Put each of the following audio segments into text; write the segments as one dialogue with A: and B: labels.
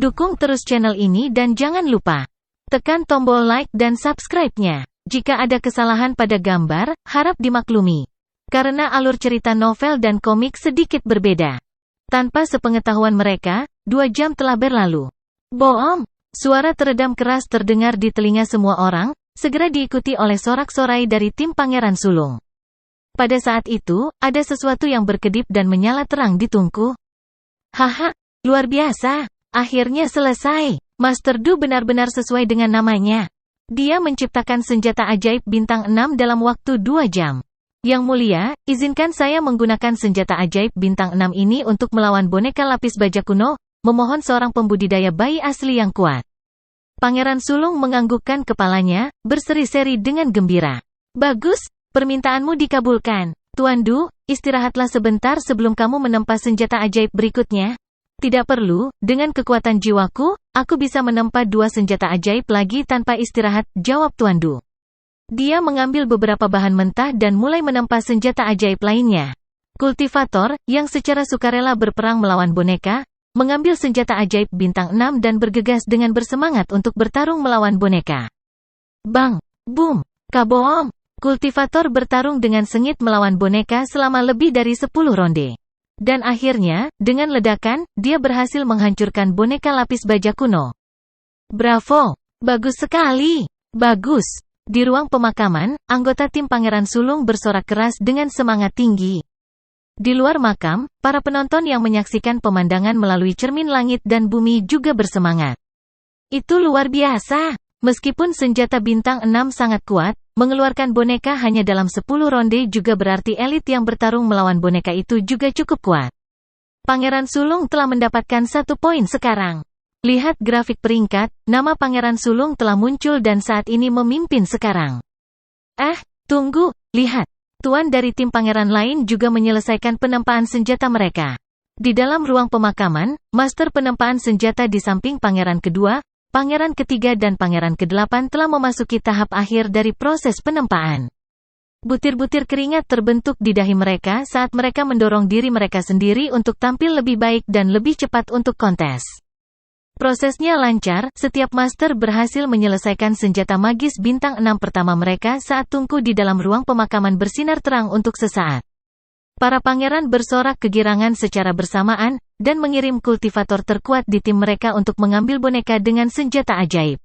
A: Dukung terus channel ini dan jangan lupa tekan tombol like dan subscribe-nya. Jika ada kesalahan pada gambar, harap dimaklumi. Karena alur cerita novel dan komik sedikit berbeda. Tanpa sepengetahuan mereka, 2 jam telah berlalu. Boom! Suara teredam keras terdengar di telinga semua orang, segera diikuti oleh sorak-sorai dari tim Pangeran Sulung. Pada saat itu, ada sesuatu yang berkedip dan menyala terang di tungku. Haha, luar biasa! Akhirnya selesai. Master Du benar-benar sesuai dengan namanya. Dia menciptakan senjata ajaib bintang 6 dalam waktu 2 jam. Yang mulia, izinkan saya menggunakan senjata ajaib bintang 6 ini untuk melawan boneka lapis baja kuno, memohon seorang pembudidaya bayi asli yang kuat. Pangeran Sulung menganggukkan kepalanya, berseri-seri dengan gembira. Bagus, permintaanmu dikabulkan. Tuan Du, istirahatlah sebentar sebelum kamu menempa senjata ajaib berikutnya. Tidak perlu, dengan kekuatan jiwaku, aku bisa menempa 2 senjata ajaib lagi tanpa istirahat, jawab Tuan Du. Dia mengambil beberapa bahan mentah dan mulai menempa senjata ajaib lainnya. Kultivator, yang secara sukarela berperang melawan boneka, mengambil senjata ajaib bintang 6 dan bergegas dengan bersemangat untuk bertarung melawan boneka. Bang! Boom! Kaboom! Kultivator bertarung dengan sengit melawan boneka selama lebih dari 10 ronde. Dan akhirnya, dengan ledakan, dia berhasil menghancurkan boneka lapis baja kuno. Bravo! Bagus sekali! Bagus! Di ruang pemakaman, anggota tim Pangeran Sulung bersorak keras dengan semangat tinggi. Di luar makam, para penonton yang menyaksikan pemandangan melalui cermin langit dan bumi juga bersemangat. Itu luar biasa! Meskipun senjata bintang 6 sangat kuat, mengeluarkan boneka hanya dalam 10 ronde juga berarti elit yang bertarung melawan boneka itu juga cukup kuat. Pangeran Sulung telah mendapatkan 1 poin sekarang. Lihat grafik peringkat, nama Pangeran Sulung telah muncul dan saat ini memimpin sekarang. Tunggu, lihat. Tuan dari tim pangeran lain juga menyelesaikan penempaan senjata mereka. Di dalam ruang pemakaman, master penempaan senjata di samping pangeran kedua, pangeran ketiga dan pangeran ke-8 telah memasuki tahap akhir dari proses penempaan. Butir-butir keringat terbentuk di dahi mereka saat mereka mendorong diri mereka sendiri untuk tampil lebih baik dan lebih cepat untuk kontes. Prosesnya lancar, setiap master berhasil menyelesaikan senjata magis bintang 6 pertama mereka saat tungku di dalam ruang pemakaman bersinar terang untuk sesaat. Para pangeran bersorak kegirangan secara bersamaan, dan mengirim kultivator terkuat di tim mereka untuk mengambil boneka dengan senjata ajaib.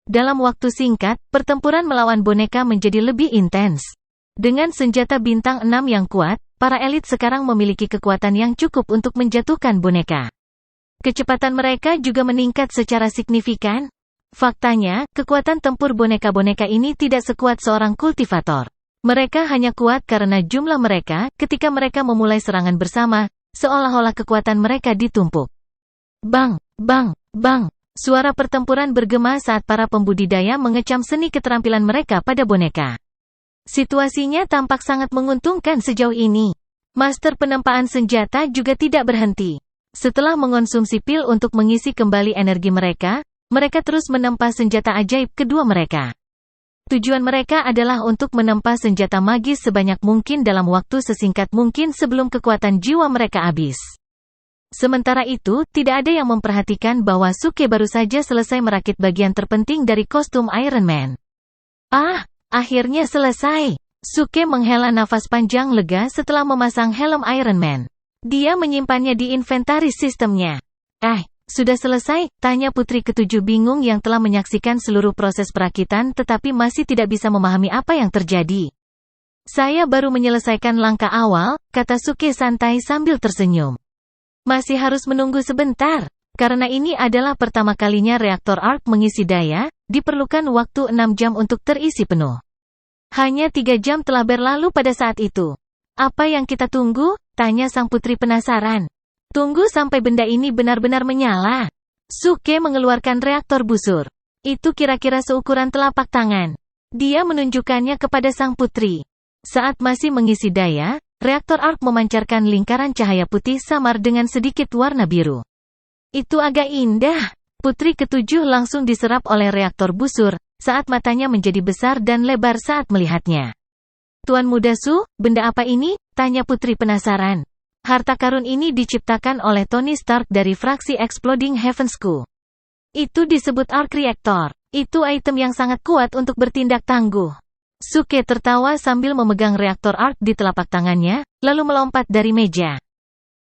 A: Dalam waktu singkat, pertempuran melawan boneka menjadi lebih intens. Dengan senjata bintang 6 yang kuat, para elit sekarang memiliki kekuatan yang cukup untuk menjatuhkan boneka. Kecepatan mereka juga meningkat secara signifikan. Faktanya, kekuatan tempur boneka-boneka ini tidak sekuat seorang kultivator. Mereka hanya kuat karena jumlah mereka, ketika mereka memulai serangan bersama, seolah-olah kekuatan mereka ditumpuk. Bang! Bang! Bang! Suara pertempuran bergema saat para pembudidaya mengecam seni keterampilan mereka pada boneka. Situasinya tampak sangat menguntungkan sejauh ini. Master penempaan senjata juga tidak berhenti. Setelah mengonsumsi pil untuk mengisi kembali energi mereka, mereka terus menempa senjata ajaib kedua mereka. Tujuan mereka adalah untuk menempa senjata magis sebanyak mungkin dalam waktu sesingkat mungkin sebelum kekuatan jiwa mereka habis. Sementara itu, tidak ada yang memperhatikan bahwa Suke baru saja selesai merakit bagian terpenting dari kostum Iron Man. Akhirnya selesai. Suke menghela nafas panjang lega setelah memasang helm Iron Man. Dia menyimpannya di inventaris sistemnya. Sudah selesai? Tanya putri ketujuh bingung yang telah menyaksikan seluruh proses perakitan tetapi masih tidak bisa memahami apa yang terjadi. Saya baru menyelesaikan langkah awal, kata Suke santai sambil tersenyum. Masih harus menunggu sebentar. Karena ini adalah pertama kalinya reaktor ARC mengisi daya, diperlukan waktu 6 jam untuk terisi penuh. Hanya 3 jam telah berlalu pada saat itu. Apa yang kita tunggu? Tanya sang putri penasaran. Tunggu sampai benda ini benar-benar menyala. Suke mengeluarkan reaktor busur. Itu kira-kira seukuran telapak tangan. Dia menunjukkannya kepada sang putri. Saat masih mengisi daya, reaktor ARC memancarkan lingkaran cahaya putih samar dengan sedikit warna biru. Itu agak indah. Putri ketujuh langsung diserap oleh reaktor busur, saat matanya menjadi besar dan lebar saat melihatnya. Tuan Muda Su, benda apa ini? Tanya putri penasaran. Harta karun ini diciptakan oleh Tony Stark dari fraksi Exploding Heavens Q. Itu disebut Arc Reactor. Itu item yang sangat kuat untuk bertindak tangguh. Suke tertawa sambil memegang reaktor Arc di telapak tangannya, lalu melompat dari meja.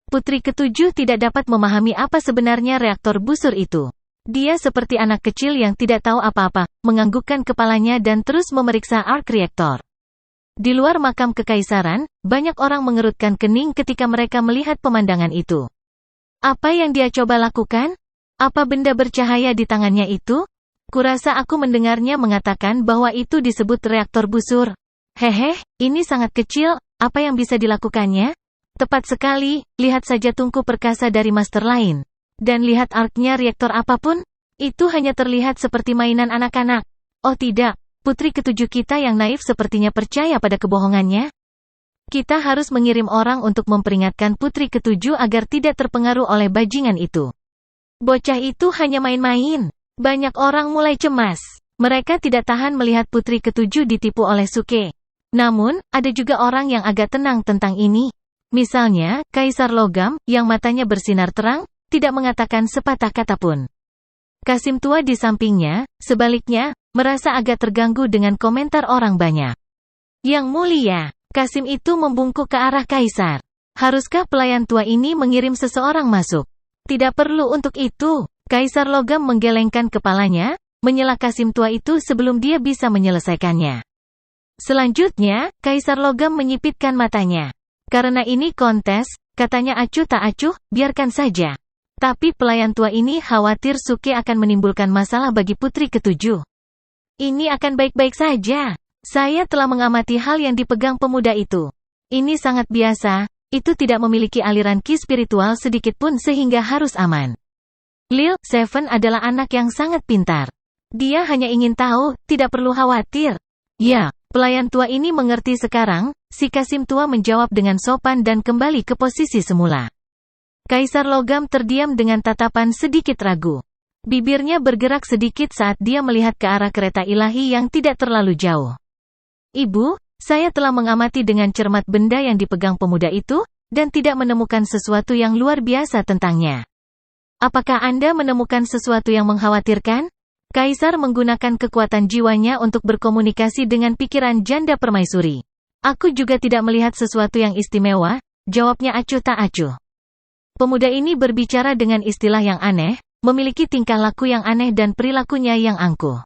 A: Putri ketujuh tidak dapat memahami apa sebenarnya reaktor busur itu. Dia seperti anak kecil yang tidak tahu apa-apa, menganggukkan kepalanya dan terus memeriksa Arc Reactor. Di luar makam kekaisaran, banyak orang mengerutkan kening ketika mereka melihat pemandangan itu. Apa yang dia coba lakukan? Apa benda bercahaya di tangannya itu? Kurasa aku mendengarnya mengatakan bahwa itu disebut reaktor busur. Hehe, ini sangat kecil, apa yang bisa dilakukannya? Tepat sekali, lihat saja tungku perkasa dari master lain. Dan lihat arc-nya reaktor apapun, itu hanya terlihat seperti mainan anak-anak. Oh tidak. Putri ketujuh kita yang naif sepertinya percaya pada kebohongannya. Kita harus mengirim orang untuk memperingatkan putri ketujuh agar tidak terpengaruh oleh bajingan itu. Bocah itu hanya main-main. Banyak orang mulai cemas. Mereka tidak tahan melihat putri ketujuh ditipu oleh Suke. Namun, ada juga orang yang agak tenang tentang ini. Misalnya, Kaisar Logam, yang matanya bersinar terang, tidak mengatakan sepatah kata pun. Kasim tua di sampingnya, sebaliknya, merasa agak terganggu dengan komentar orang banyak. Yang mulia, Kasim itu membungkuk ke arah Kaisar. Haruskah pelayan tua ini mengirim seseorang masuk? Tidak perlu untuk itu. Kaisar Logam menggelengkan kepalanya, menyela Kasim tua itu sebelum dia bisa menyelesaikannya. Selanjutnya, Kaisar Logam menyipitkan matanya. Karena ini kontes, katanya acuh tak acuh, biarkan saja. Tapi pelayan tua ini khawatir Suke akan menimbulkan masalah bagi putri ketujuh. Ini akan baik-baik saja. Saya telah mengamati hal yang dipegang pemuda itu. Ini sangat biasa, itu tidak memiliki aliran ki spiritual sedikit pun sehingga harus aman. Lil Seven adalah anak yang sangat pintar. Dia hanya ingin tahu, tidak perlu khawatir. Ya, pelayan tua ini mengerti sekarang, si Kasim tua menjawab dengan sopan dan kembali ke posisi semula. Kaisar Logam terdiam dengan tatapan sedikit ragu. Bibirnya bergerak sedikit saat dia melihat ke arah kereta ilahi yang tidak terlalu jauh. Ibu, saya telah mengamati dengan cermat benda yang dipegang pemuda itu, dan tidak menemukan sesuatu yang luar biasa tentangnya. Apakah Anda menemukan sesuatu yang mengkhawatirkan? Kaisar menggunakan kekuatan jiwanya untuk berkomunikasi dengan pikiran janda permaisuri. Aku juga tidak melihat sesuatu yang istimewa, jawabnya acuh tak acuh. Pemuda ini berbicara dengan istilah yang aneh, memiliki tingkah laku yang aneh dan perilakunya yang angkuh.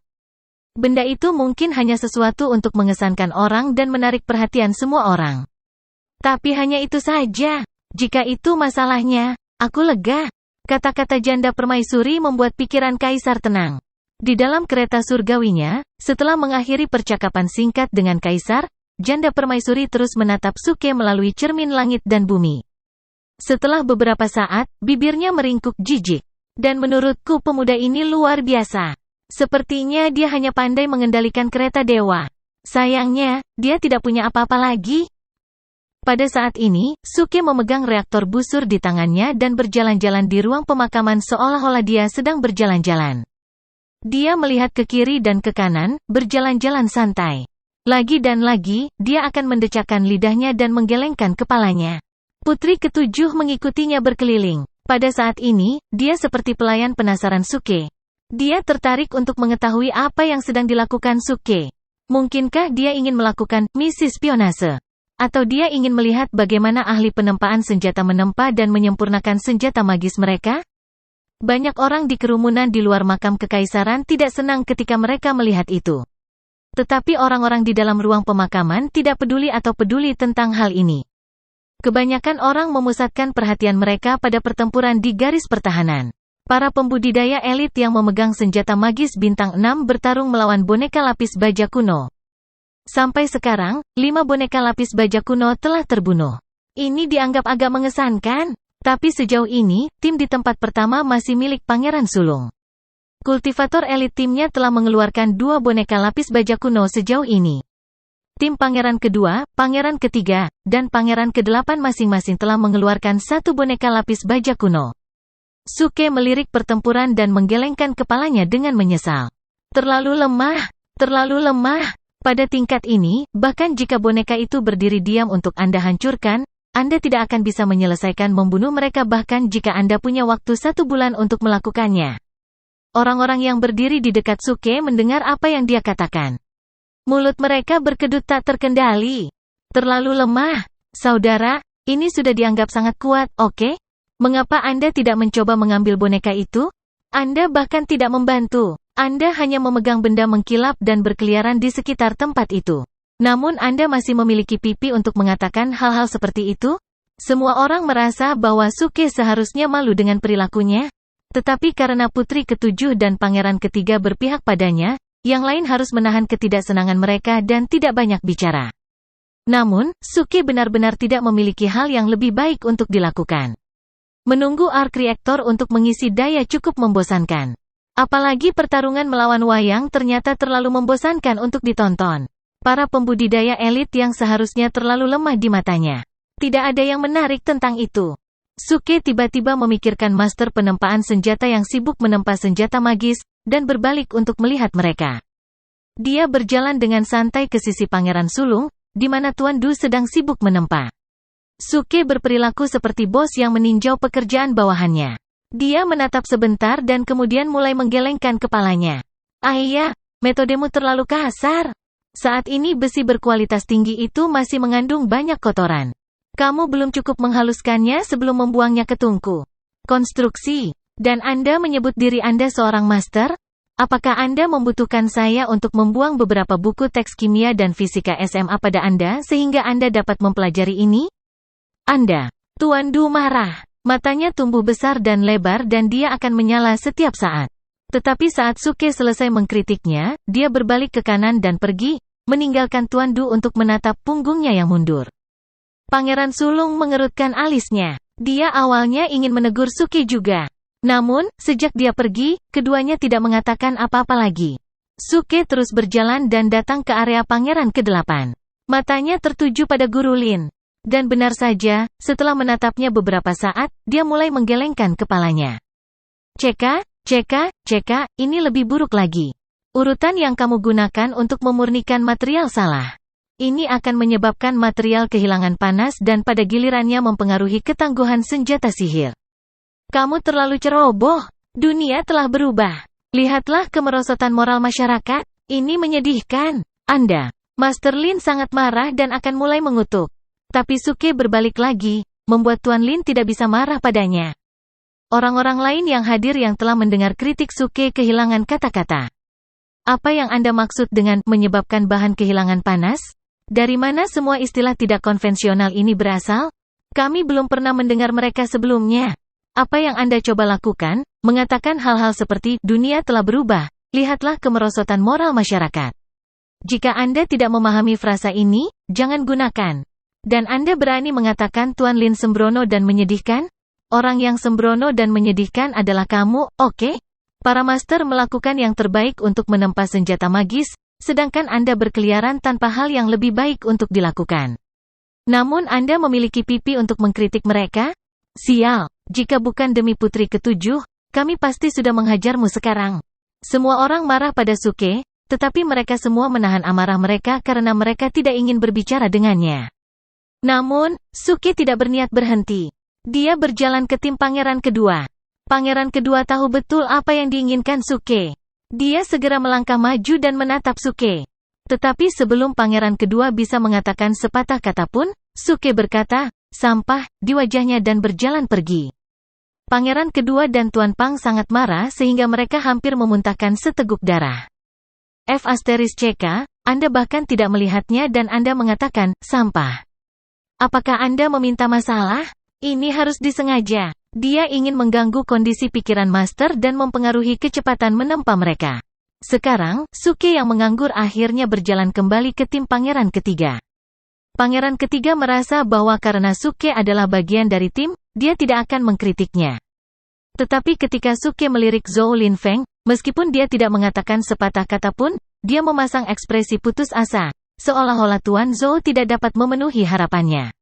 A: Benda itu mungkin hanya sesuatu untuk mengesankan orang dan menarik perhatian semua orang. Tapi hanya itu saja. Jika itu masalahnya, aku lega. Kata-kata janda permaisuri membuat pikiran Kaisar tenang. Di dalam kereta surgawinya, setelah mengakhiri percakapan singkat dengan Kaisar, janda permaisuri terus menatap Suke melalui cermin langit dan bumi. Setelah beberapa saat, bibirnya meringkuk jijik. Dan menurutku pemuda ini luar biasa. Sepertinya dia hanya pandai mengendalikan kereta dewa. Sayangnya, dia tidak punya apa-apa lagi. Pada saat ini, Suke memegang reaktor busur di tangannya dan berjalan-jalan di ruang pemakaman seolah-olah dia sedang berjalan-jalan. Dia melihat ke kiri dan ke kanan, berjalan-jalan santai. Lagi dan lagi, dia akan mendecakkan lidahnya dan menggelengkan kepalanya. Putri ketujuh mengikutinya berkeliling. Pada saat ini, dia seperti pelayan penasaran Suke. Dia tertarik untuk mengetahui apa yang sedang dilakukan Suke. Mungkinkah dia ingin melakukan misi spionase? Atau dia ingin melihat bagaimana ahli penempaan senjata menempa dan menyempurnakan senjata magis mereka? Banyak orang di kerumunan di luar makam kekaisaran tidak senang ketika mereka melihat itu. Tetapi orang-orang di dalam ruang pemakaman tidak peduli atau peduli tentang hal ini. Kebanyakan orang memusatkan perhatian mereka pada pertempuran di garis pertahanan. Para pembudidaya elit yang memegang senjata magis bintang 6 bertarung melawan boneka lapis baja kuno. Sampai sekarang, 5 boneka lapis baja kuno telah terbunuh. Ini dianggap agak mengesankan. Tapi sejauh ini, tim di tempat pertama masih milik Pangeran Sulung. Kultivator elit timnya telah mengeluarkan 2 boneka lapis baja kuno sejauh ini. Tim Pangeran kedua, Pangeran ketiga, dan Pangeran ke-8 masing-masing telah mengeluarkan 1 boneka lapis baja kuno. Suke melirik pertempuran dan menggelengkan kepalanya dengan menyesal. Terlalu lemah, terlalu lemah. Pada tingkat ini, bahkan jika boneka itu berdiri diam untuk Anda hancurkan, Anda tidak akan bisa menyelesaikan membunuh mereka bahkan jika Anda punya waktu 1 bulan untuk melakukannya. Orang-orang yang berdiri di dekat Suke mendengar apa yang dia katakan. Mulut mereka berkedut tak terkendali. Terlalu lemah. Saudara, ini sudah dianggap sangat kuat, oke? Mengapa Anda tidak mencoba mengambil boneka itu? Anda bahkan tidak membantu. Anda hanya memegang benda mengkilap dan berkeliaran di sekitar tempat itu. Namun Anda masih memiliki pipi untuk mengatakan hal-hal seperti itu? Semua orang merasa bahwa Suke seharusnya malu dengan perilakunya. Tetapi karena putri ketujuh dan pangeran ketiga berpihak padanya, yang lain harus menahan ketidaksenangan mereka dan tidak banyak bicara. Namun, Suke benar-benar tidak memiliki hal yang lebih baik untuk dilakukan. Menunggu Arc Reactor untuk mengisi daya cukup membosankan. Apalagi pertarungan melawan Wayang ternyata terlalu membosankan untuk ditonton. Para pembudidaya elit yang seharusnya terlalu lemah di matanya. Tidak ada yang menarik tentang itu. Suke tiba-tiba memikirkan master penempaan senjata yang sibuk menempa senjata magis, dan berbalik untuk melihat mereka. Dia berjalan dengan santai ke sisi Pangeran Sulung, di mana Tuan Du sedang sibuk menempa. Suke berperilaku seperti bos yang meninjau pekerjaan bawahannya. Dia menatap sebentar dan kemudian mulai menggelengkan kepalanya. Iya, metodemu terlalu kasar. Saat ini besi berkualitas tinggi itu masih mengandung banyak kotoran. Kamu belum cukup menghaluskannya sebelum membuangnya ke tungku. Konstruksi. Dan Anda menyebut diri Anda seorang master? Apakah Anda membutuhkan saya untuk membuang beberapa buku teks kimia dan fisika SMA pada Anda sehingga Anda dapat mempelajari ini? Anda. Tuan Du marah. Matanya tumbuh besar dan lebar dan dia akan menyala setiap saat. Tetapi saat Suke selesai mengkritiknya, dia berbalik ke kanan dan pergi, meninggalkan Tuan Du untuk menatap punggungnya yang mundur. Pangeran Sulung mengerutkan alisnya. Dia awalnya ingin menegur Suke juga. Namun, sejak dia pergi, keduanya tidak mengatakan apa-apa lagi. Suke terus berjalan dan datang ke area Pangeran ke-8. Matanya tertuju pada Guru Lin. Dan benar saja, setelah menatapnya beberapa saat, dia mulai menggelengkan kepalanya. Ceka, ini lebih buruk lagi. Urutan yang kamu gunakan untuk memurnikan material salah. Ini akan menyebabkan material kehilangan panas dan pada gilirannya mempengaruhi ketangguhan senjata sihir. Kamu terlalu ceroboh. Dunia telah berubah. Lihatlah kemerosotan moral masyarakat. Ini menyedihkan. Anda, Master Lin sangat marah dan akan mulai mengutuk. Tapi Suke berbalik lagi, membuat Tuan Lin tidak bisa marah padanya. Orang-orang lain yang hadir yang telah mendengar kritik Suke kehilangan kata-kata. Apa yang Anda maksud dengan menyebabkan bahan kehilangan panas? Dari mana semua istilah tidak konvensional ini berasal? Kami belum pernah mendengar mereka sebelumnya. Apa yang Anda coba lakukan? Mengatakan hal-hal seperti, dunia telah berubah, lihatlah kemerosotan moral masyarakat. Jika Anda tidak memahami frasa ini, jangan gunakan. Dan Anda berani mengatakan Tuan Lin sembrono dan menyedihkan? Orang yang sembrono dan menyedihkan adalah kamu, oke? Para master melakukan yang terbaik untuk menempa senjata magis, sedangkan Anda berkeliaran tanpa hal yang lebih baik untuk dilakukan. Namun Anda memiliki pipi untuk mengkritik mereka? Sial, jika bukan demi putri ketujuh, kami pasti sudah menghajarmu sekarang. Semua orang marah pada Suke, tetapi mereka semua menahan amarah mereka karena mereka tidak ingin berbicara dengannya. Namun, Suke tidak berniat berhenti. Dia berjalan ke tim Pangeran kedua. Pangeran kedua tahu betul apa yang diinginkan Suke. Dia segera melangkah maju dan menatap Suke. Tetapi sebelum Pangeran kedua bisa mengatakan sepatah kata pun, Suke berkata, sampah, di wajahnya dan berjalan pergi. Pangeran kedua dan Tuan Pang sangat marah sehingga mereka hampir memuntahkan seteguk darah. F*CK, Anda bahkan tidak melihatnya dan Anda mengatakan, sampah. Apakah Anda meminta masalah? Ini harus disengaja. Dia ingin mengganggu kondisi pikiran master dan mempengaruhi kecepatan menempa mereka. Sekarang, Suke yang menganggur akhirnya berjalan kembali ke tim Pangeran ketiga. Pangeran ketiga merasa bahwa karena Suke adalah bagian dari tim, dia tidak akan mengkritiknya. Tetapi ketika Suke melirik Zhou Linfeng, meskipun dia tidak mengatakan sepatah kata pun, dia memasang ekspresi putus asa, seolah-olah Tuan Zhou tidak dapat memenuhi harapannya.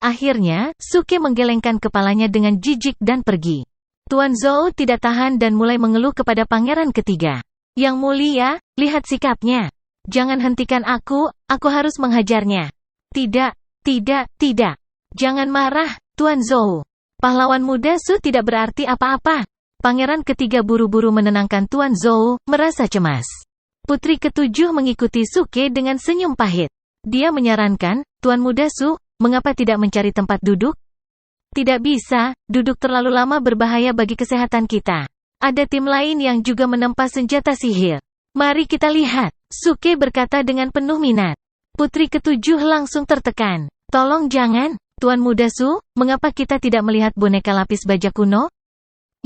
A: Akhirnya, Suke menggelengkan kepalanya dengan jijik dan pergi. Tuan Zhou tidak tahan dan mulai mengeluh kepada Pangeran ketiga. Yang mulia, lihat sikapnya. Jangan hentikan aku harus menghajarnya. Tidak. Jangan marah, Tuan Zhou. Pahlawan muda Su tidak berarti apa-apa. Pangeran ketiga buru-buru menenangkan Tuan Zhou, merasa cemas. Putri ketujuh mengikuti Suke dengan senyum pahit. Dia menyarankan, Tuan muda Su, mengapa tidak mencari tempat duduk? Tidak bisa, duduk terlalu lama berbahaya bagi kesehatan kita. Ada tim lain yang juga menempa senjata sihir. Mari kita lihat, Suke berkata dengan penuh minat. Putri ketujuh langsung tertekan. Tolong jangan, Tuan muda Su, mengapa kita tidak melihat boneka lapis baja kuno?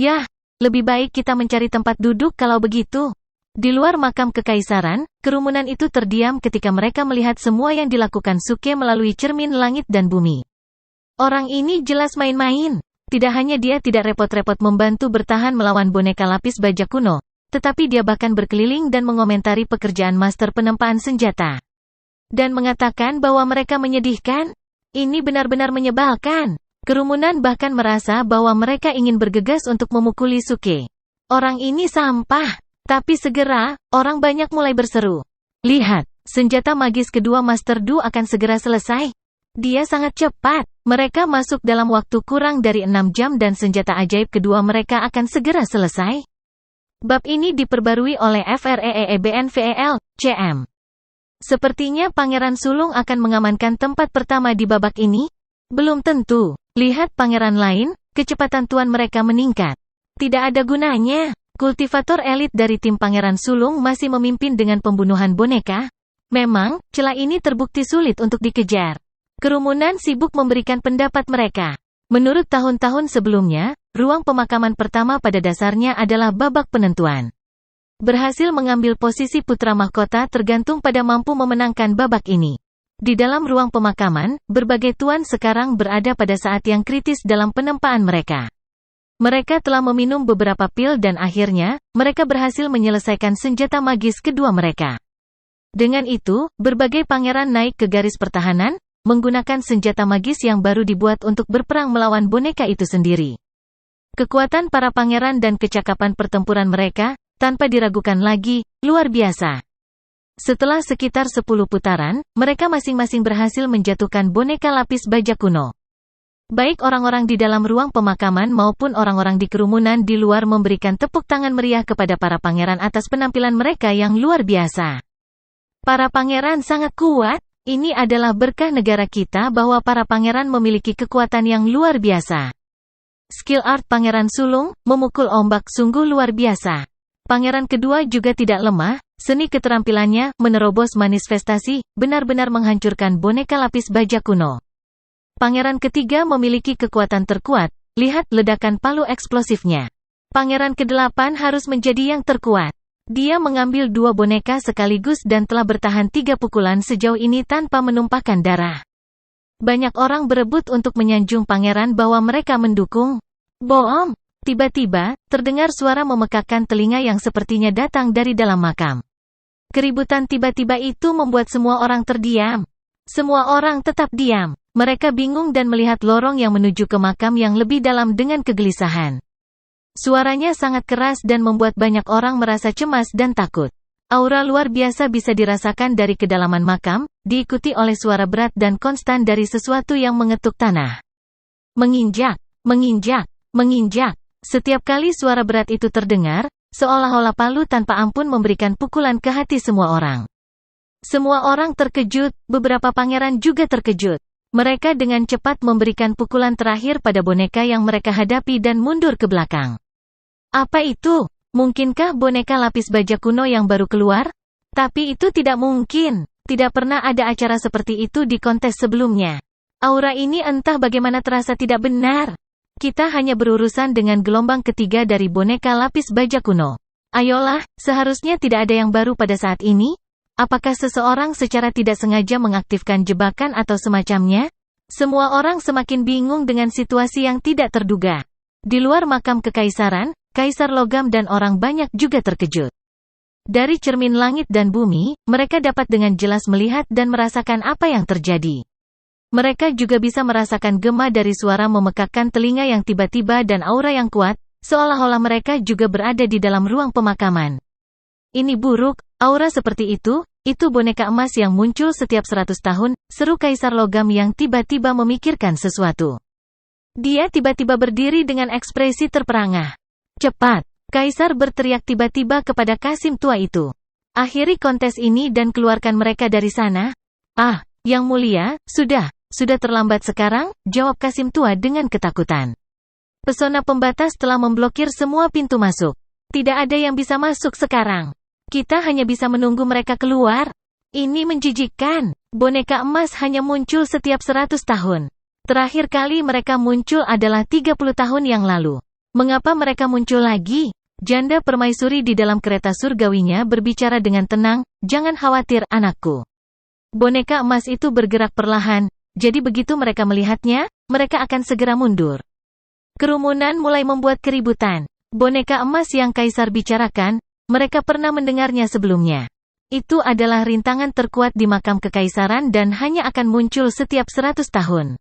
A: Yah, lebih baik kita mencari tempat duduk kalau begitu. Di luar makam kekaisaran, kerumunan itu terdiam ketika mereka melihat semua yang dilakukan Suke melalui cermin langit dan bumi. Orang ini jelas main-main. Tidak hanya dia tidak repot-repot membantu bertahan melawan boneka lapis baja kuno, tetapi dia bahkan berkeliling dan mengomentari pekerjaan master penempaan senjata. Dan mengatakan bahwa mereka menyedihkan. Ini benar-benar menyebalkan. Kerumunan bahkan merasa bahwa mereka ingin bergegas untuk memukuli Suke. Orang ini sampah. Tapi segera, orang banyak mulai berseru. Lihat, senjata magis kedua Master Du akan segera selesai. Dia sangat cepat. Mereka masuk dalam waktu kurang dari 6 jam dan senjata ajaib kedua mereka akan segera selesai. Bab ini diperbarui oleh FREEBNVEL, CM. Sepertinya Pangeran Sulung akan mengamankan tempat pertama di babak ini? Belum tentu. Lihat pangeran lain, kecepatan tuan mereka meningkat. Tidak ada gunanya. Kultivator elit dari tim Pangeran Sulung masih memimpin dengan pembunuhan boneka. Memang, celah ini terbukti sulit untuk dikejar. Kerumunan sibuk memberikan pendapat mereka. Menurut tahun-tahun sebelumnya, ruang pemakaman pertama pada dasarnya adalah babak penentuan. Berhasil mengambil posisi putra mahkota tergantung pada mampu memenangkan babak ini. Di dalam ruang pemakaman, berbagai tuan sekarang berada pada saat yang kritis dalam penempaan mereka. Mereka telah meminum beberapa pil dan akhirnya, mereka berhasil menyelesaikan senjata magis kedua mereka. Dengan itu, berbagai pangeran naik ke garis pertahanan, menggunakan senjata magis yang baru dibuat untuk berperang melawan boneka itu sendiri. Kekuatan para pangeran dan kecakapan pertempuran mereka, tanpa diragukan lagi, luar biasa. Setelah sekitar 10 putaran, mereka masing-masing berhasil menjatuhkan boneka lapis baja kuno. Baik orang-orang di dalam ruang pemakaman maupun orang-orang di kerumunan di luar memberikan tepuk tangan meriah kepada para pangeran atas penampilan mereka yang luar biasa. Para pangeran sangat kuat. Ini adalah berkah negara kita bahwa para pangeran memiliki kekuatan yang luar biasa. Skill art Pangeran Sulung, memukul ombak sungguh luar biasa. Pangeran kedua juga tidak lemah, seni keterampilannya, menerobos manifestasi, benar-benar menghancurkan boneka lapis baja kuno. Pangeran ketiga memiliki kekuatan terkuat, lihat ledakan palu eksplosifnya. Pangeran kedelapan harus menjadi yang terkuat. Dia mengambil 2 boneka sekaligus dan telah bertahan 3 pukulan sejauh ini tanpa menumpahkan darah. Banyak orang berebut untuk menyanjung pangeran bahwa mereka mendukung. Boom! Tiba-tiba, terdengar suara memekakkan telinga yang sepertinya datang dari dalam makam. Keributan tiba-tiba itu membuat semua orang terdiam. Semua orang tetap diam. Mereka bingung dan melihat lorong yang menuju ke makam yang lebih dalam dengan kegelisahan. Suaranya sangat keras dan membuat banyak orang merasa cemas dan takut. Aura luar biasa bisa dirasakan dari kedalaman makam, diikuti oleh suara berat dan konstan dari sesuatu yang mengetuk tanah. Menginjak, menginjak, menginjak. Setiap kali suara berat itu terdengar, seolah-olah palu tanpa ampun memberikan pukulan ke hati semua orang. Semua orang terkejut, beberapa pangeran juga terkejut. Mereka dengan cepat memberikan pukulan terakhir pada boneka yang mereka hadapi dan mundur ke belakang. Apa itu? Mungkinkah boneka lapis baja kuno yang baru keluar? Tapi itu tidak mungkin. Tidak pernah ada acara seperti itu di kontes sebelumnya. Aura ini entah bagaimana terasa tidak benar. Kita hanya berurusan dengan gelombang ketiga dari boneka lapis baja kuno. Ayolah, seharusnya tidak ada yang baru pada saat ini. Apakah seseorang secara tidak sengaja mengaktifkan jebakan atau semacamnya? Semua orang semakin bingung dengan situasi yang tidak terduga. Di luar makam kekaisaran, Kaisar Logam dan orang banyak juga terkejut. Dari cermin langit dan bumi, mereka dapat dengan jelas melihat dan merasakan apa yang terjadi. Mereka juga bisa merasakan gema dari suara memekakkan telinga yang tiba-tiba dan aura yang kuat, seolah-olah mereka juga berada di dalam ruang pemakaman. Ini buruk, Aura seperti itu boneka emas yang muncul setiap 100 tahun, seru Kaisar Logam yang tiba-tiba memikirkan sesuatu. Dia tiba-tiba berdiri dengan ekspresi terperangah. Cepat! Kaisar berteriak tiba-tiba kepada Kasim tua itu. Akhiri kontes ini dan keluarkan mereka dari sana. Ah, Yang Mulia, sudah terlambat sekarang, jawab Kasim tua dengan ketakutan. Pesona pembatas telah memblokir semua pintu masuk. Tidak ada yang bisa masuk sekarang. Kita hanya bisa menunggu mereka keluar. Ini menjijikkan. Boneka emas hanya muncul setiap 100 tahun. Terakhir kali mereka muncul adalah 30 tahun yang lalu. Mengapa mereka muncul lagi? Janda permaisuri di dalam kereta surgawinya berbicara dengan tenang, jangan khawatir anakku. Boneka emas itu bergerak perlahan, jadi begitu mereka melihatnya, mereka akan segera mundur. Kerumunan mulai membuat keributan. Boneka emas yang Kaisar bicarakan, mereka pernah mendengarnya sebelumnya. Itu adalah rintangan terkuat di makam kekaisaran dan hanya akan muncul setiap 100 tahun.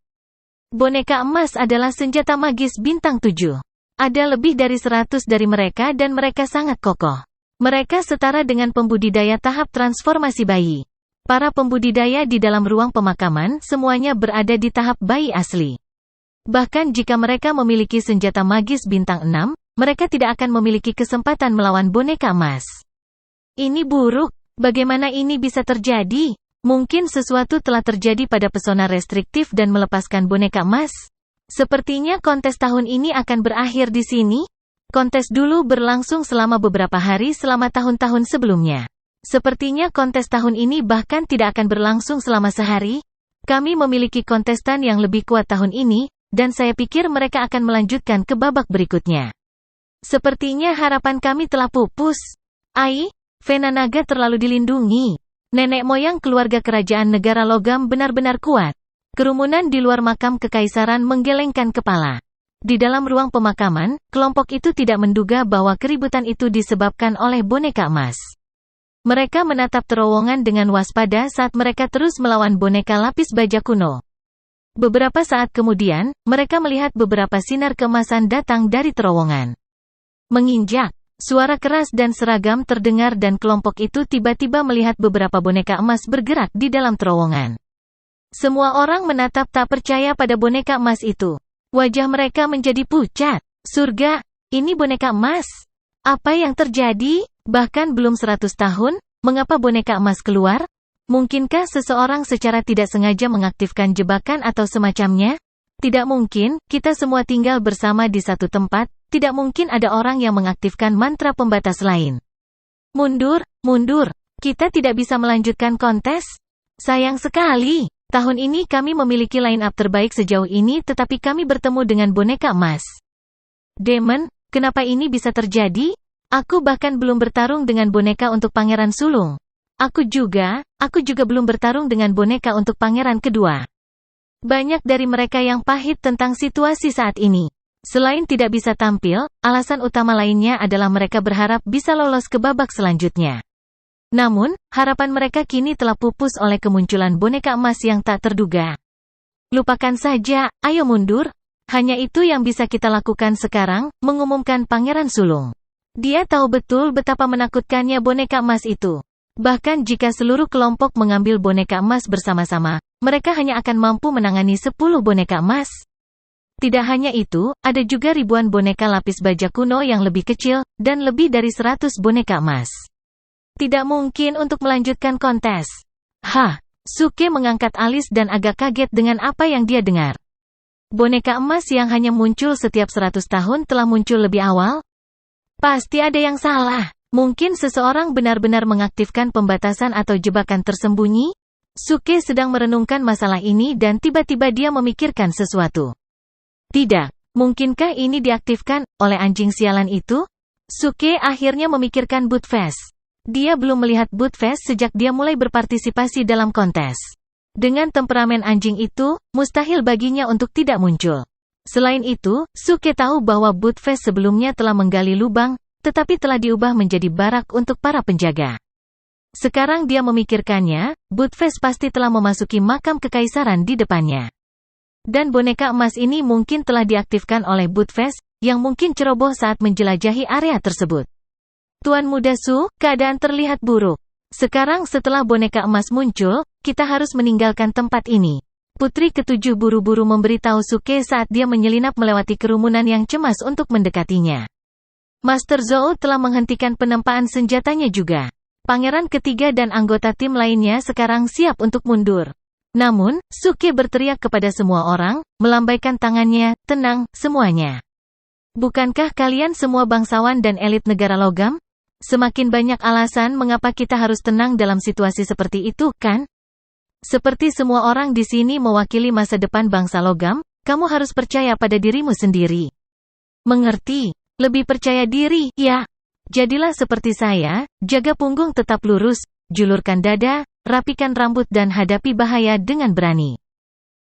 A: Boneka emas adalah senjata magis bintang 7. Ada lebih dari 100 dari mereka dan mereka sangat kokoh. Mereka setara dengan pembudidaya tahap transformasi bayi. Para pembudidaya di dalam ruang pemakaman semuanya berada di tahap bayi asli. Bahkan jika mereka memiliki senjata magis bintang 6, mereka tidak akan memiliki kesempatan melawan boneka emas. Ini buruk. Bagaimana ini bisa terjadi? Mungkin sesuatu telah terjadi pada pesona restriktif dan melepaskan boneka emas. Sepertinya kontes tahun ini akan berakhir di sini. Kontes dulu berlangsung selama beberapa hari selama tahun-tahun sebelumnya. Sepertinya kontes tahun ini bahkan tidak akan berlangsung selama sehari. Kami memiliki kontestan yang lebih kuat tahun ini, dan saya pikir mereka akan melanjutkan ke babak berikutnya. Sepertinya harapan kami telah pupus. Vena Naga terlalu dilindungi. Nenek moyang keluarga kerajaan negara logam benar-benar kuat. Kerumunan di luar makam kekaisaran menggelengkan kepala. Di dalam ruang pemakaman, kelompok itu tidak menduga bahwa keributan itu disebabkan oleh boneka emas. Mereka menatap terowongan dengan waspada saat mereka terus melawan boneka lapis baja kuno. Beberapa saat kemudian, mereka melihat beberapa sinar keemasan datang dari terowongan. Menginjak, suara keras dan seragam terdengar dan kelompok itu tiba-tiba melihat beberapa boneka emas bergerak di dalam terowongan. Semua orang menatap tak percaya pada boneka emas itu. Wajah mereka menjadi pucat. Surga, ini boneka emas. Apa yang terjadi? Bahkan belum 100 tahun, mengapa boneka emas keluar? Mungkinkah seseorang secara tidak sengaja mengaktifkan jebakan atau semacamnya? Tidak mungkin, kita semua tinggal bersama di satu tempat, tidak mungkin ada orang yang mengaktifkan mantra pembatas lain. Mundur, kita tidak bisa melanjutkan kontes? Sayang sekali. Tahun ini kami memiliki line-up terbaik sejauh ini tetapi kami bertemu dengan boneka emas. Demon, kenapa ini bisa terjadi? Aku bahkan belum bertarung dengan boneka untuk pangeran sulung. Aku juga belum bertarung dengan boneka untuk pangeran kedua. Banyak dari mereka yang pahit tentang situasi saat ini. Selain tidak bisa tampil, alasan utama lainnya adalah mereka berharap bisa lolos ke babak selanjutnya. Namun, harapan mereka kini telah pupus oleh kemunculan boneka emas yang tak terduga. Lupakan saja, ayo mundur. Hanya itu yang bisa kita lakukan sekarang, mengumumkan pangeran sulung. Dia tahu betul betapa menakutkannya boneka emas itu. Bahkan jika seluruh kelompok mengambil boneka emas bersama-sama, mereka hanya akan mampu menangani 10 boneka emas. Tidak hanya itu, ada juga ribuan boneka lapis baja kuno yang lebih kecil, dan lebih dari 100 boneka emas. Tidak mungkin untuk melanjutkan kontes. Suke mengangkat alis dan agak kaget dengan apa yang dia dengar. Boneka emas yang hanya muncul setiap 100 tahun telah muncul lebih awal? Pasti ada yang salah. Mungkin seseorang benar-benar mengaktifkan pembatasan atau jebakan tersembunyi? Suke sedang merenungkan masalah ini dan tiba-tiba dia memikirkan sesuatu. Tidak, mungkinkah ini diaktifkan oleh anjing sialan itu? Suke akhirnya memikirkan Bootfest. Dia belum melihat Bootfest sejak dia mulai berpartisipasi dalam kontes. Dengan temperamen anjing itu, mustahil baginya untuk tidak muncul. Selain itu, Suke tahu bahwa Bootfest sebelumnya telah menggali lubang, tetapi telah diubah menjadi barak untuk para penjaga. Sekarang dia memikirkannya, Bootfest pasti telah memasuki makam kekaisaran di depannya. Dan boneka emas ini mungkin telah diaktifkan oleh Bootfest, yang mungkin ceroboh saat menjelajahi area tersebut. Tuan Muda Su, keadaan terlihat buruk. Sekarang setelah boneka emas muncul, kita harus meninggalkan tempat ini. Putri ketujuh buru-buru memberitahu Suke saat dia menyelinap melewati kerumunan yang cemas untuk mendekatinya. Master Zou telah menghentikan penempaan senjatanya juga. Pangeran ketiga dan anggota tim lainnya sekarang siap untuk mundur. Namun, Suke berteriak kepada semua orang, melambaikan tangannya, tenang, semuanya. Bukankah kalian semua bangsawan dan elit negara logam? Semakin banyak alasan mengapa kita harus tenang dalam situasi seperti itu, kan? Seperti semua orang di sini mewakili masa depan bangsa logam, kamu harus percaya pada dirimu sendiri. Mengerti? Lebih percaya diri, ya. Jadilah seperti saya, jaga punggung tetap lurus, julurkan dada, rapikan rambut dan hadapi bahaya dengan berani.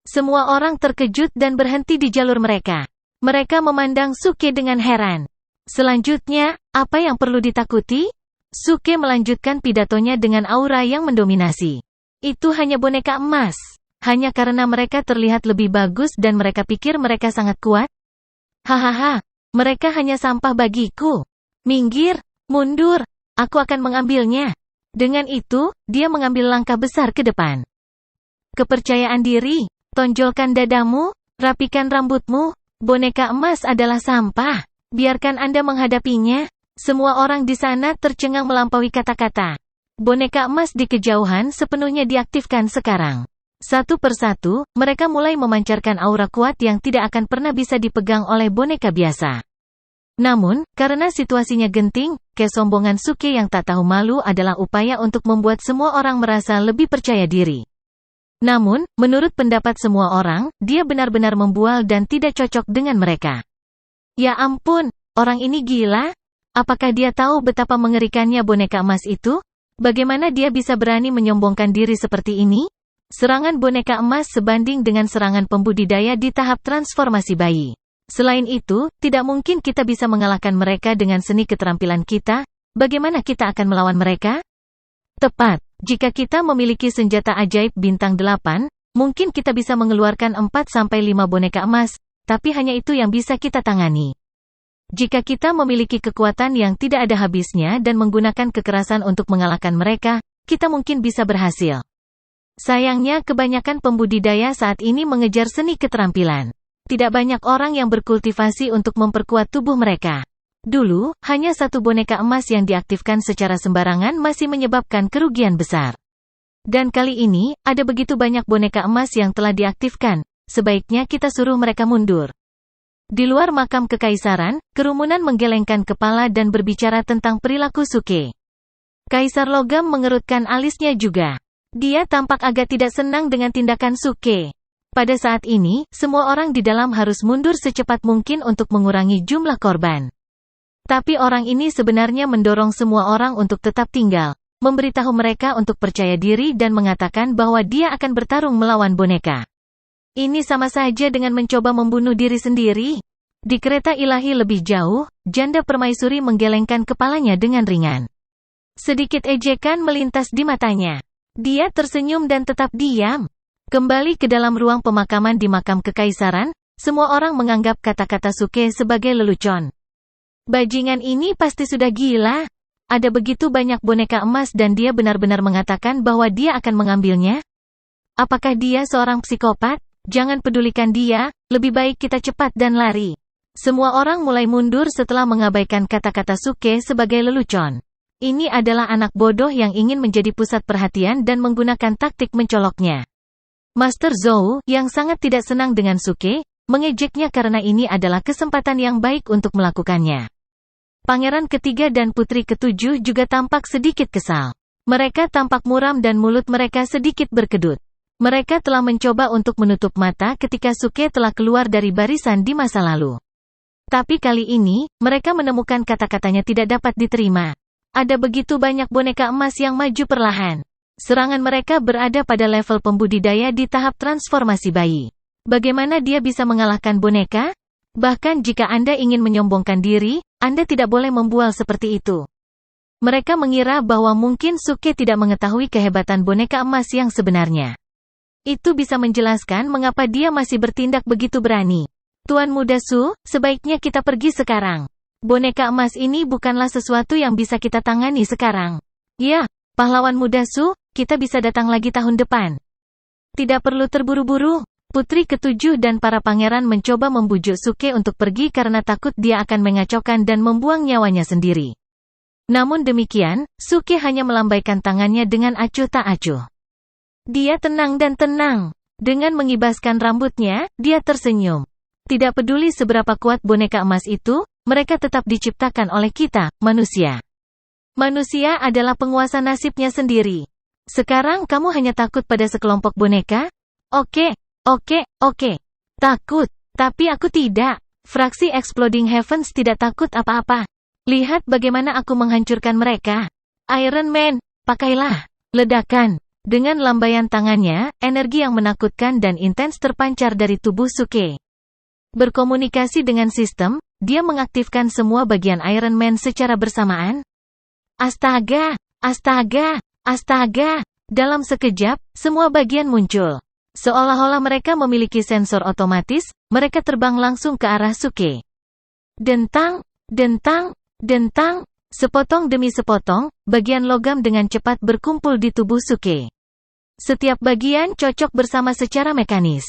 A: Semua orang terkejut dan berhenti di jalur mereka. Mereka memandang Suke dengan heran. Selanjutnya, apa yang perlu ditakuti? Suke melanjutkan pidatonya dengan aura yang mendominasi. Itu hanya boneka emas. Hanya karena mereka terlihat lebih bagus dan mereka pikir mereka sangat kuat? Hahaha, mereka hanya sampah bagiku. Minggir, mundur, aku akan mengambilnya. Dengan itu, dia mengambil langkah besar ke depan. Kepercayaan diri, tonjolkan dadamu, rapikan rambutmu, boneka emas adalah sampah. Biarkan Anda menghadapinya. Semua orang di sana tercengang melampaui kata-kata. Boneka emas di kejauhan sepenuhnya diaktifkan sekarang. Satu persatu, mereka mulai memancarkan aura kuat yang tidak akan pernah bisa dipegang oleh boneka biasa. Namun, karena situasinya genting, kesombongan Suke yang tak tahu malu adalah upaya untuk membuat semua orang merasa lebih percaya diri. Namun, menurut pendapat semua orang, dia benar-benar membual dan tidak cocok dengan mereka. Ya ampun, orang ini gila? Apakah dia tahu betapa mengerikannya boneka emas itu? Bagaimana dia bisa berani menyombongkan diri seperti ini? Serangan boneka emas sebanding dengan serangan pembudidaya di tahap transformasi bayi. Selain itu, tidak mungkin kita bisa mengalahkan mereka dengan seni keterampilan kita. Bagaimana kita akan melawan mereka? Tepat, jika kita memiliki senjata ajaib bintang 8, mungkin kita bisa mengeluarkan 4-5 boneka emas, tapi hanya itu yang bisa kita tangani. Jika kita memiliki kekuatan yang tidak ada habisnya dan menggunakan kekerasan untuk mengalahkan mereka, kita mungkin bisa berhasil. Sayangnya kebanyakan pembudidaya saat ini mengejar seni keterampilan. Tidak banyak orang yang berkultivasi untuk memperkuat tubuh mereka. Dulu, hanya satu boneka emas yang diaktifkan secara sembarangan masih menyebabkan kerugian besar. Dan kali ini, ada begitu banyak boneka emas yang telah diaktifkan, sebaiknya kita suruh mereka mundur. Di luar makam kekaisaran, kerumunan menggelengkan kepala dan berbicara tentang perilaku Suke. Kaisar logam mengerutkan alisnya juga. Dia tampak agak tidak senang dengan tindakan Suke. Pada saat ini, semua orang di dalam harus mundur secepat mungkin untuk mengurangi jumlah korban. Tapi orang ini sebenarnya mendorong semua orang untuk tetap tinggal, memberitahu mereka untuk percaya diri dan mengatakan bahwa dia akan bertarung melawan boneka. Ini sama saja dengan mencoba membunuh diri sendiri. Di kereta ilahi lebih jauh, janda permaisuri menggelengkan kepalanya dengan ringan. Sedikit ejekan melintas di matanya. Dia tersenyum dan tetap diam. Kembali ke dalam ruang pemakaman di makam kekaisaran, semua orang menganggap kata-kata Suke sebagai lelucon. Bajingan ini pasti sudah gila. Ada begitu banyak boneka emas dan dia benar-benar mengatakan bahwa dia akan mengambilnya? Apakah dia seorang psikopat? Jangan pedulikan dia, lebih baik kita cepat dan lari. Semua orang mulai mundur setelah mengabaikan kata-kata Suke sebagai lelucon. Ini adalah anak bodoh yang ingin menjadi pusat perhatian dan menggunakan taktik mencoloknya. Master Zou, yang sangat tidak senang dengan Suke, mengejeknya karena ini adalah kesempatan yang baik untuk melakukannya. Pangeran ketiga dan putri ketujuh juga tampak sedikit kesal. Mereka tampak muram dan mulut mereka sedikit berkedut. Mereka telah mencoba untuk menutup mata ketika Suke telah keluar dari barisan di masa lalu. Tapi kali ini, mereka menemukan kata-katanya tidak dapat diterima. Ada begitu banyak boneka emas yang maju perlahan. Serangan mereka berada pada level pembudidaya di tahap transformasi bayi. Bagaimana dia bisa mengalahkan boneka? Bahkan jika Anda ingin menyombongkan diri, Anda tidak boleh membual seperti itu. Mereka mengira bahwa mungkin Suke tidak mengetahui kehebatan boneka emas yang sebenarnya. Itu bisa menjelaskan mengapa dia masih bertindak begitu berani. Tuan Muda Su, sebaiknya kita pergi sekarang. Boneka emas ini bukanlah sesuatu yang bisa kita tangani sekarang. Ya, Pahlawan muda Su, kita bisa datang lagi tahun depan. Tidak perlu terburu-buru. Putri ketujuh dan para pangeran mencoba membujuk Suke untuk pergi karena takut dia akan mengacaukan dan membuang nyawanya sendiri. Namun demikian, Suke hanya melambaikan tangannya dengan acuh tak acuh. Dia tenang dan tenang. Dengan mengibaskan rambutnya, dia tersenyum. Tidak peduli seberapa kuat boneka emas itu, mereka tetap diciptakan oleh kita, manusia. Manusia adalah penguasa nasibnya sendiri. Sekarang kamu hanya takut pada sekelompok boneka? Oke. Takut. Tapi aku tidak. Fraksi Exploding Heavens tidak takut apa-apa. Lihat bagaimana aku menghancurkan mereka. Iron Man, pakailah. Ledakan. Dengan lambaian tangannya, energi yang menakutkan dan intens terpancar dari tubuh Suke. Berkomunikasi dengan sistem, dia mengaktifkan semua bagian Iron Man secara bersamaan. Astaga. Dalam sekejap, semua bagian muncul. Seolah-olah mereka memiliki sensor otomatis, mereka terbang langsung ke arah Suke. Dentang. Sepotong demi sepotong, bagian logam dengan cepat berkumpul di tubuh Suke. Setiap bagian cocok bersama secara mekanis.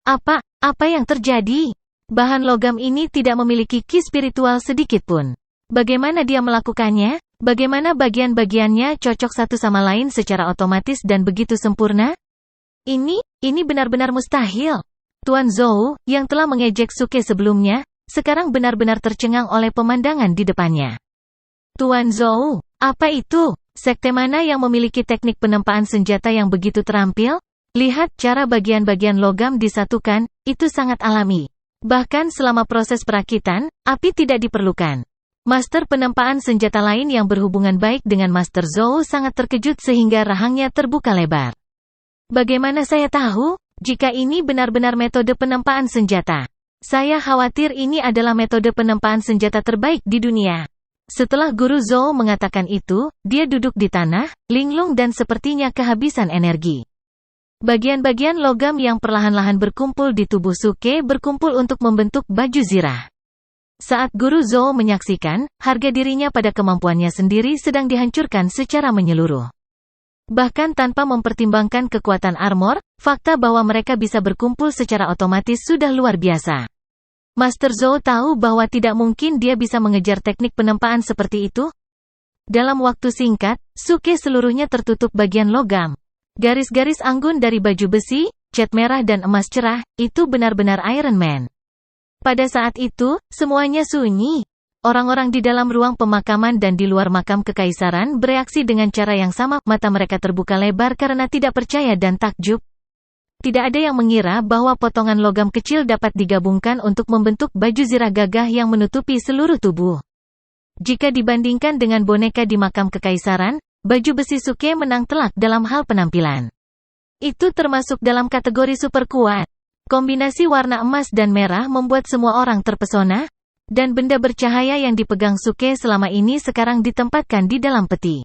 A: Apa yang terjadi? Bahan logam ini tidak memiliki ki spiritual sedikit pun. Bagaimana dia melakukannya? Bagaimana bagian-bagiannya cocok satu sama lain secara otomatis dan begitu sempurna? Ini benar-benar mustahil. Tuan Zhou, yang telah mengejek Suke sebelumnya, sekarang benar-benar tercengang oleh pemandangan di depannya. Tuan Zhou, apa itu? Sekte mana yang memiliki teknik penempaan senjata yang begitu terampil? Lihat cara bagian-bagian logam disatukan, itu sangat alami. Bahkan selama proses perakitan, api tidak diperlukan. Master penempaan senjata lain yang berhubungan baik dengan Master Zhou sangat terkejut sehingga rahangnya terbuka lebar. Bagaimana saya tahu? Jika ini benar-benar metode penempaan senjata. Saya khawatir ini adalah metode penempaan senjata terbaik di dunia. Setelah Guru Zhou mengatakan itu, dia duduk di tanah, linglung dan sepertinya kehabisan energi. Bagian-bagian logam yang perlahan-lahan berkumpul di tubuh Suke berkumpul untuk membentuk baju zirah. Saat Guru Zhou menyaksikan, harga dirinya pada kemampuannya sendiri sedang dihancurkan secara menyeluruh. Bahkan tanpa mempertimbangkan kekuatan armor, fakta bahwa mereka bisa berkumpul secara otomatis sudah luar biasa. Master Zhou tahu bahwa tidak mungkin dia bisa mengejar teknik penempaan seperti itu. Dalam waktu singkat, Suke seluruhnya tertutup bagian logam. Garis-garis anggun dari baju besi, cat merah dan emas cerah, itu benar-benar Iron Man. Pada saat itu, semuanya sunyi. Orang-orang di dalam ruang pemakaman dan di luar makam kekaisaran bereaksi dengan cara yang sama, mata mereka terbuka lebar karena tidak percaya dan takjub. Tidak ada yang mengira bahwa potongan logam kecil dapat digabungkan untuk membentuk baju zirah gagah yang menutupi seluruh tubuh. Jika dibandingkan dengan boneka di makam kekaisaran, baju besi Suke menang telak dalam hal penampilan. Itu termasuk dalam kategori super kuat. Kombinasi warna emas dan merah membuat semua orang terpesona. Dan benda bercahaya yang dipegang Suke selama ini sekarang ditempatkan di dalam peti.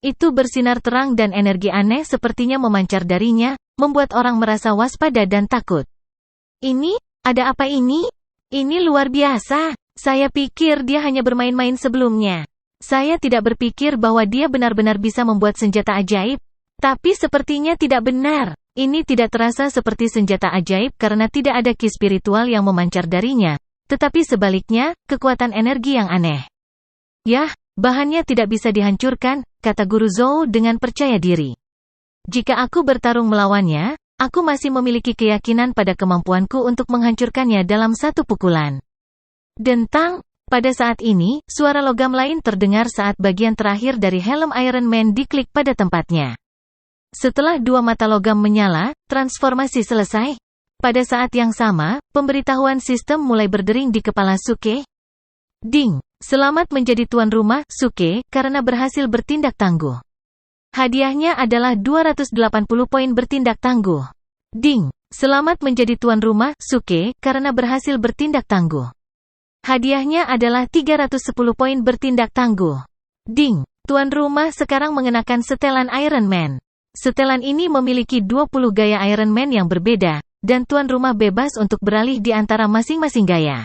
A: Itu bersinar terang dan energi aneh sepertinya memancar darinya, membuat orang merasa waspada dan takut. Ada apa ini? Ini luar biasa. Saya pikir dia hanya bermain-main sebelumnya. Saya tidak berpikir bahwa dia benar-benar bisa membuat senjata ajaib. Tapi sepertinya tidak benar. Ini tidak terasa seperti senjata ajaib karena tidak ada ki spiritual yang memancar darinya. Tetapi sebaliknya, kekuatan energi yang aneh. Yah, bahannya tidak bisa dihancurkan, kata Guru Zhou dengan percaya diri. Jika aku bertarung melawannya, aku masih memiliki keyakinan pada kemampuanku untuk menghancurkannya dalam satu pukulan. Dentang, pada saat ini, suara logam lain terdengar saat bagian terakhir dari helm Iron Man diklik pada tempatnya. Setelah dua mata logam menyala, transformasi selesai. Pada saat yang sama, pemberitahuan sistem mulai berdering di kepala Suke. Ding! Selamat menjadi tuan rumah, Suke, karena berhasil bertindak tangguh. Hadiahnya adalah 280 poin bertindak tangguh. Ding! Selamat menjadi tuan rumah, Suke, karena berhasil bertindak tangguh. Hadiahnya adalah 310 poin bertindak tangguh. Ding! Tuan rumah sekarang mengenakan setelan Iron Man. Setelan ini memiliki 20 gaya Iron Man yang berbeda. Dan tuan rumah bebas untuk beralih di antara masing-masing gaya.